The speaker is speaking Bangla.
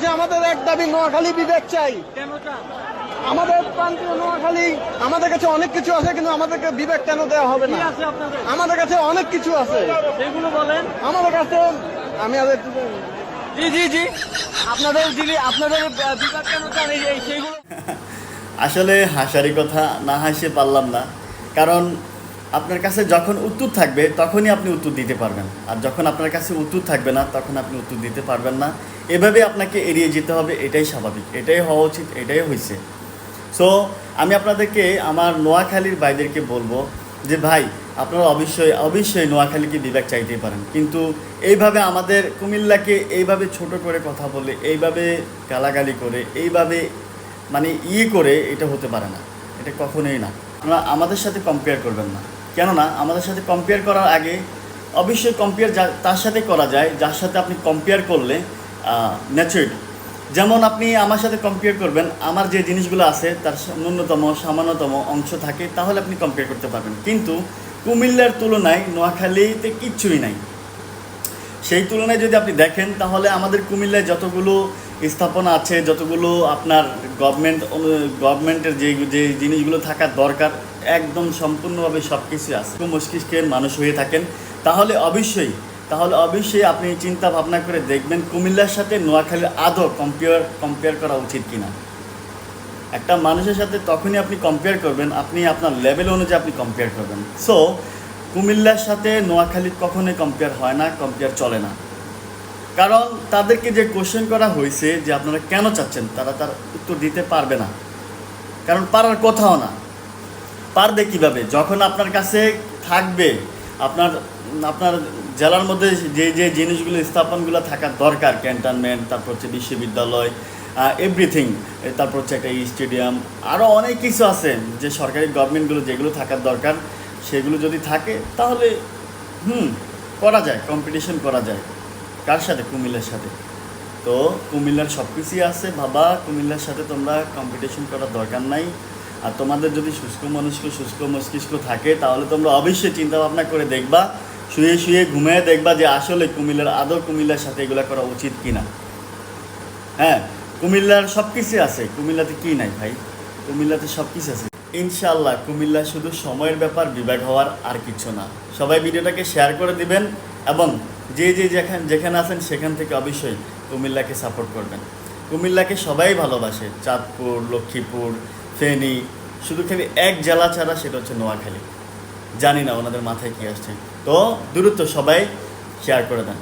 যে আমাদের এক দাবি নোয়াখালী বিবেক চাই। আমাদের প্রান্তীয় নোয়াখালী, আমাদের কাছে অনেক কিছু আছে, কিন্তু আমাদেরকে বিবেক কেন দেওয়া হবে না? আমাদের কাছে অনেক কিছু আছে, সেগুলো বলেন আমাদের কাছে। আমি জি জি জি আপনাদের বিবেক কেন চান সেইগুলো। আসলে হাসারই কথা, না হাসে পারলাম না, কারণ আপনার কাছে যখন উত্তর থাকবে তখনই আপনি উত্তর দিতে পারবেন, আর যখন আপনার কাছে উত্তর থাকবে না তখন আপনি উত্তর দিতে পারবেন না। এভাবে আপনাকে এড়িয়ে যেতে হবে, এটাই স্বাভাবিক, এটাই হওয়া উচিত, এটাই হয়েছে। সো আমি আপনাদেরকে, আমার নোয়াখালীর ভাইদেরকে বলবো যে ভাই, আপনারা অবশ্যই নোয়াখালীকে বিবেক চাইতেই পারেন, কিন্তু এইভাবে আমাদের কুমিল্লাকে এইভাবে ছোট করে কথা বলে, এইভাবে গালাগালি করে, এইভাবে মানে করে এটা হতে পারে না, এটা কখনোই না। আপনারা আমাদের সাথে কম্পেয়ার করবেন না, কেননা আমাদের সাথে কম্পেয়ার করার আগে অবশ্যই কম্পেয়ার তার সাথে করা যায় যার সাথে আপনি কম্পেয়ার করলে ন্যাচুরালি। যেমন আপনি আমার সাথে কম্পেয়ার করবেন, আমার যে জিনিসগুলো আছে তার ন্যূনতম সামান্যতম অংশ থাকে, তাহলে আপনি কম্পেয়ার করতে পারবেন। কিন্তু কুমিল্লার তুলনায় নোয়াখালীতে কিচ্ছুই নাই। সেই তুলনায় যদি আপনি দেখেন, তাহলে আমাদের কুমিল্লায় যতগুলো স্থাপনা আছে, যতগুলো আপনার গভর্নমেন্টের যে জিনিসগুলো থাকার দরকার, একদম সম্পূর্ণভাবে সব কিছু আছে। মস্তিষ্কের মানুষ হয়ে থাকেন, তাহলে অবশ্যই আপনি চিন্তা ভাবনা করে দেখবেন কুমিল্লার সাথে নোয়াখালীর আদৌ কম্পেয়ার করা উচিত কিনা। একটা মানুষের সাথে তখনই আপনি কম্পেয়ার করবেন, আপনি আপনার লেভেল অনুযায়ী আপনি কম্পেয়ার করবেন। সো কুমিল্লার সাথে নোয়াখালীর কখনোই কম্পেয়ার হয় না, কম্পেয়ার চলে না। কারণ তাদেরকে যে কোশ্চেন করা হয়েছে যে আপনারা কেন চাচ্ছেন, তারা তার উত্তর দিতে পারবে না, কারণ পারার কথাও না। পারবে কীভাবে? যখন আপনার কাছে থাকবে আপনার জেলার মধ্যে যে জিনিসগুলো, স্থাপনগুলো থাকার দরকার, ক্যান্টনমেন্ট, তারপর হচ্ছে বিশ্ববিদ্যালয়, এভরিথিং, তারপর হচ্ছে একটা স্টেডিয়াম, আরও অনেক কিছু আছে যে সরকারি গভর্নমেন্টগুলো যেগুলো থাকার দরকার, সেগুলো যদি থাকে তাহলে করা যায়, কম্পিটিশন করা যায়। কার সাথে? কুমিল্লার সাথে। তো কুমিল্লার সব কিছুই আছে বাবা, কুমিল্লার সাথে তোমরা কম্পিটিশন করার দরকার নাই। আর তোমাদের যদি শুষ্ক মস্তিষ্ক থাকে, তাহলে তোমরা অবশ্যই চিন্তা ভাবনা করে দেখবা, শুয়ে ঘুমিয়ে দেখবা যে আসলে কুমিল্লার সাথে এগুলো করা উচিত কিনা। হ্যাঁ, কুমিল্লার সব কিছু আছে, কুমিল্লাতে কি নাই ভাই? কুমিল্লাতে সব কিছু আছে ইনশাআল্লাহ। কুমিল্লা শুধু সময়ের ব্যাপার, বিভাগ হওয়ার আর কিছু না। সবাই ভিডিওটাকে শেয়ার করে দিবেন, এবং যেখানে আছেন সেখান থেকে অবশ্যই কুমিল্লাকে সাপোর্ট করবেন। কুমিল্লাকে সবাই ভালোবাসে, চাঁদপুর, লক্ষ্মীপুর, ফেনী, শুধু খালি এক জেলা ছাড়া, সেটা হচ্ছে নোয়াখালী। জানি না ওনাদের মাথায় কী আসছে। তো দ্রুত সবাই শেয়ার করে দেন।